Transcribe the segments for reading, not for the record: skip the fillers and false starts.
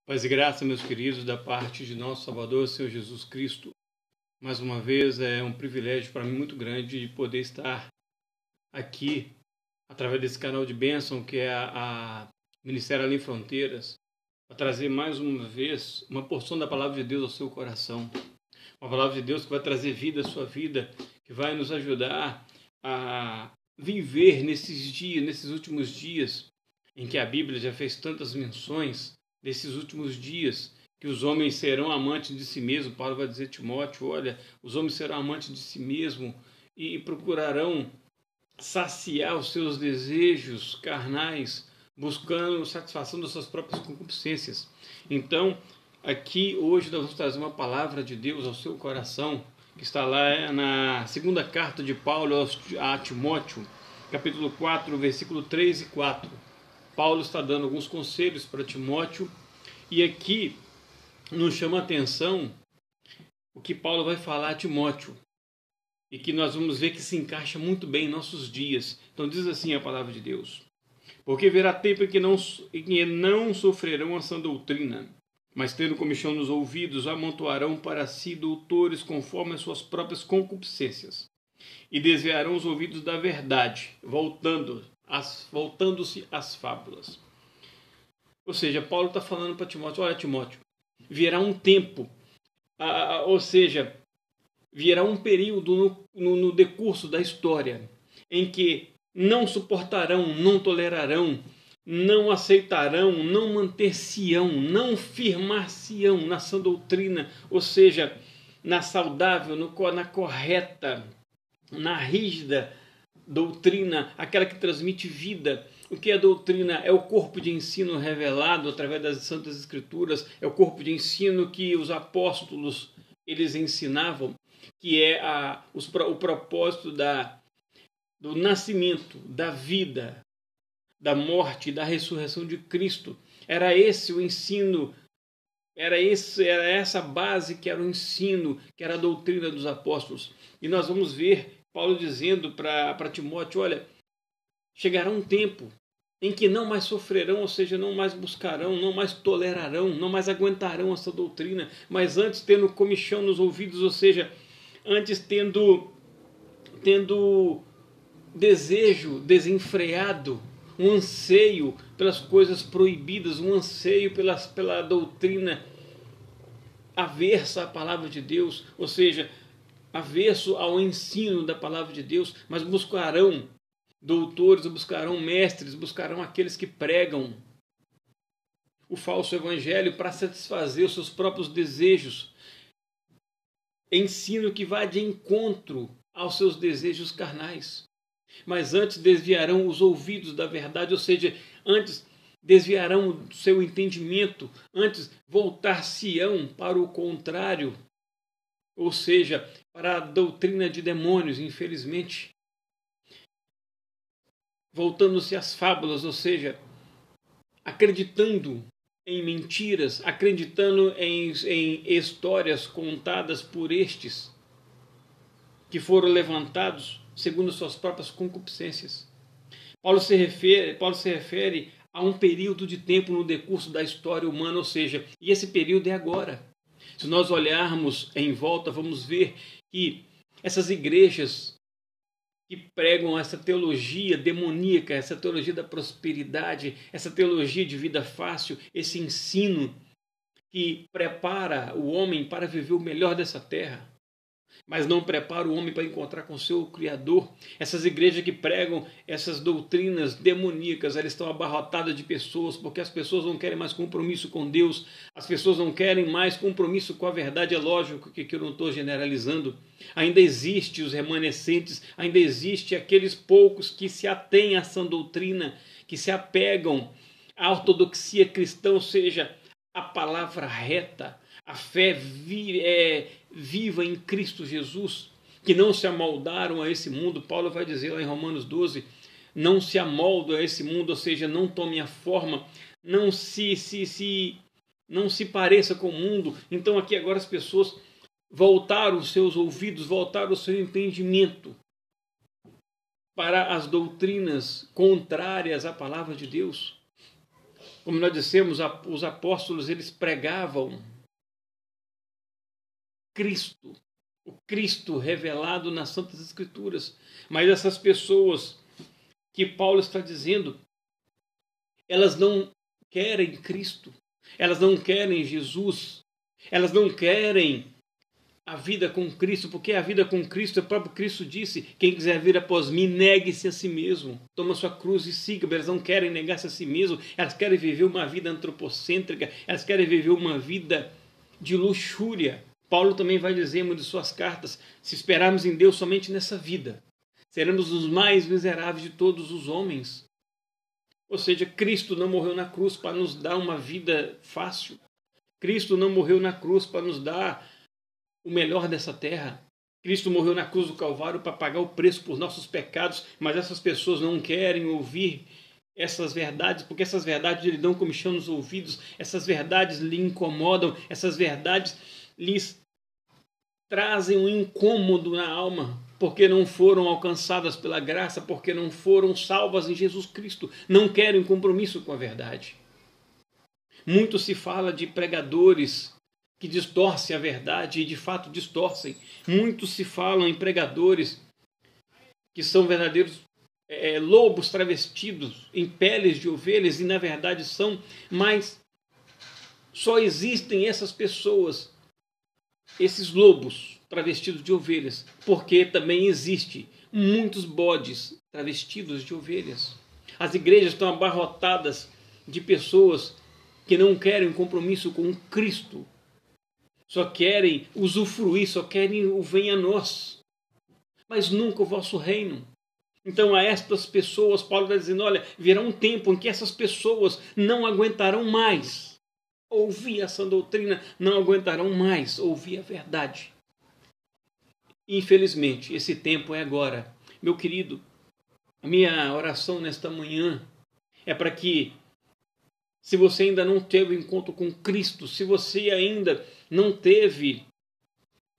Paz e graça, meus queridos, da parte de nosso Salvador, Senhor Jesus Cristo. Mais uma vez é um privilégio para mim muito grande de poder estar aqui através desse canal de bênção que é a Ministério Além Fronteiras, para trazer mais uma vez uma porção da Palavra de Deus ao seu coração. Uma Palavra de Deus que vai trazer vida à sua vida, que vai nos ajudar a viver nesses dias, nesses últimos dias, em que a Bíblia já fez tantas menções desses últimos dias, que os homens serão amantes de si mesmos. Paulo vai dizer a Timóteo, olha, os homens serão amantes de si mesmos e procurarão saciar os seus desejos carnais, buscando satisfação das suas próprias concupiscências. Então, aqui hoje nós vamos trazer uma palavra de Deus ao seu coração, que está lá na segunda carta de Paulo a Timóteo, capítulo 4, versículo 3 e 4. Paulo está dando alguns conselhos para Timóteo, e aqui nos chama a atenção o que Paulo vai falar a Timóteo, e que nós vamos ver que se encaixa muito bem em nossos dias. Então diz assim a palavra de Deus: porque virá tempo em que não sofrerão a sã doutrina, mas tendo comichão nos ouvidos, amontoarão para si doutores conforme as suas próprias concupiscências, e desviarão os ouvidos da verdade, voltando-se às fábulas. Ou seja, Paulo está falando para Timóteo, olha Timóteo, virá um tempo, ou seja, virá um período no decurso da história, em que não suportarão, não tolerarão, não aceitarão, não manter-se-ão, não firmar-se-ão na sã doutrina, ou seja, na saudável, na correta, na rígida doutrina, aquela que transmite vida. O que é doutrina? É o corpo de ensino revelado através das Santas Escrituras, é o corpo de ensino que os apóstolos eles ensinavam, que é o propósito do nascimento, da vida, da morte e da ressurreição de Cristo. Era esse o ensino, era essa base que era o ensino, que era a doutrina dos apóstolos. E nós vamos ver Paulo dizendo para Timóteo, olha, chegará um tempo em que não mais sofrerão, ou seja, não mais buscarão, não mais tolerarão, não mais aguentarão essa doutrina, mas antes tendo comichão nos ouvidos, ou seja, antes tendo desejo desenfreado, um anseio pelas coisas proibidas, um anseio pela doutrina aversa à palavra de Deus, ou seja, averso ao ensino da palavra de Deus, mas buscarão doutores, buscarão mestres, buscarão aqueles que pregam o falso evangelho para satisfazer os seus próprios desejos. Ensino que vai de encontro aos seus desejos carnais. Mas antes desviarão os ouvidos da verdade, ou seja, antes desviarão o seu entendimento, antes voltar-se-ão para o contrário, ou seja, para a doutrina de demônios, infelizmente. Voltando-se às fábulas, ou seja, acreditando em mentiras, acreditando em histórias contadas por estes que foram levantados segundo suas próprias concupiscências. Paulo se refere a um período de tempo no decurso da história humana, ou seja, e esse período é agora. Se nós olharmos em volta, vamos ver que essas igrejas que pregam essa teologia demoníaca, essa teologia da prosperidade, essa teologia de vida fácil, esse ensino que prepara o homem para viver o melhor dessa terra, mas não prepara o homem para encontrar com o seu Criador. Essas igrejas que pregam essas doutrinas demoníacas, elas estão abarrotadas de pessoas, porque as pessoas não querem mais compromisso com Deus, as pessoas não querem mais compromisso com a verdade. É lógico que eu não estou generalizando. Ainda existe os remanescentes, ainda existe aqueles poucos que se atêm a essa doutrina, que se apegam à ortodoxia cristã, ou seja, a palavra reta, a fé viva em Cristo Jesus, que não se amoldaram a esse mundo. Paulo vai dizer lá em Romanos 12, não se amoldam a esse mundo, ou seja, não tomem a forma, não se pareça com o mundo. Então aqui agora as pessoas voltaram os seus ouvidos, voltaram o seu entendimento para as doutrinas contrárias à palavra de Deus. Como nós dissemos, os apóstolos, eles pregavam Cristo, o Cristo revelado nas Santas Escrituras. Mas essas pessoas que Paulo está dizendo, elas não querem Cristo, elas não querem Jesus, elas não querem a vida com Cristo, porque a vida com Cristo, o próprio Cristo disse: quem quiser vir após mim, negue-se a si mesmo, toma sua cruz e siga. Elas não querem negar-se a si mesmo, elas querem viver uma vida antropocêntrica, elas querem viver uma vida de luxúria. Paulo também vai dizer em uma de suas cartas: se esperarmos em Deus somente nessa vida, seremos os mais miseráveis de todos os homens. Ou seja, Cristo não morreu na cruz para nos dar uma vida fácil. Cristo não morreu na cruz para nos dar o melhor dessa terra. Cristo morreu na cruz do Calvário para pagar o preço por nossos pecados, mas essas pessoas não querem ouvir essas verdades, porque essas verdades lhe dão comichão nos ouvidos, essas verdades lhe incomodam, essas verdades lhes trazem um incômodo na alma, porque não foram alcançadas pela graça, porque não foram salvas em Jesus Cristo, não querem compromisso com a verdade. Muito se fala de pregadores que distorcem a verdade, e de fato distorcem. Muito se fala em pregadores que são verdadeiros lobos travestidos em peles de ovelhas, e na verdade são, mas só existem essas pessoas, esses lobos travestidos de ovelhas, porque também existe muitos bodes travestidos de ovelhas. As igrejas estão abarrotadas de pessoas que não querem compromisso com Cristo, só querem usufruir, só querem o venha a nós, mas nunca o vosso reino. Então a estas pessoas, Paulo está dizendo: olha, virá um tempo em que essas pessoas não aguentarão mais ouvir essa doutrina, não aguentarão mais ouvir a verdade. Infelizmente, esse tempo é agora. Meu querido, a minha oração nesta manhã é para que, se você ainda não teve encontro com Cristo, se você ainda não teve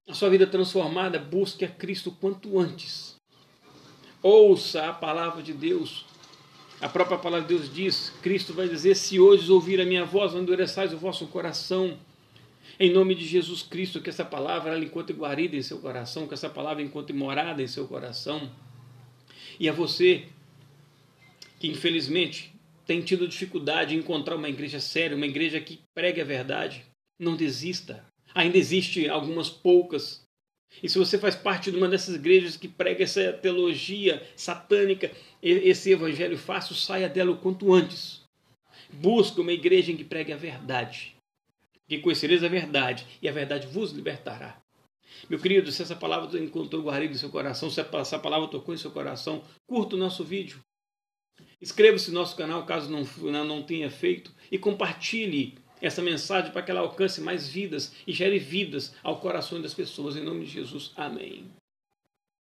a sua vida transformada, busque a Cristo quanto antes. Ouça a palavra de Deus. A própria palavra de Deus diz, Cristo vai dizer: se hoje ouvir a minha voz, não endureçais o vosso coração. Em nome de Jesus Cristo, que essa palavra ela encontre guarida em seu coração, que essa palavra encontre morada em seu coração. E a você que infelizmente tem tido dificuldade em encontrar uma igreja séria, uma igreja que pregue a verdade, não desista. Ainda existe algumas poucas. E se você faz parte de uma dessas igrejas que prega essa teologia satânica, esse evangelho fácil, saia dela o quanto antes. Busque uma igreja em que pregue a verdade. Que conhecereis a verdade, e a verdade vos libertará. Meu querido, se essa palavra encontrou guarida em seu coração, se essa palavra tocou em seu coração, curta o nosso vídeo. Inscreva-se no nosso canal, caso não tenha feito, e compartilhe essa mensagem para que ela alcance mais vidas e gere vidas ao coração das pessoas. Em nome de Jesus, amém.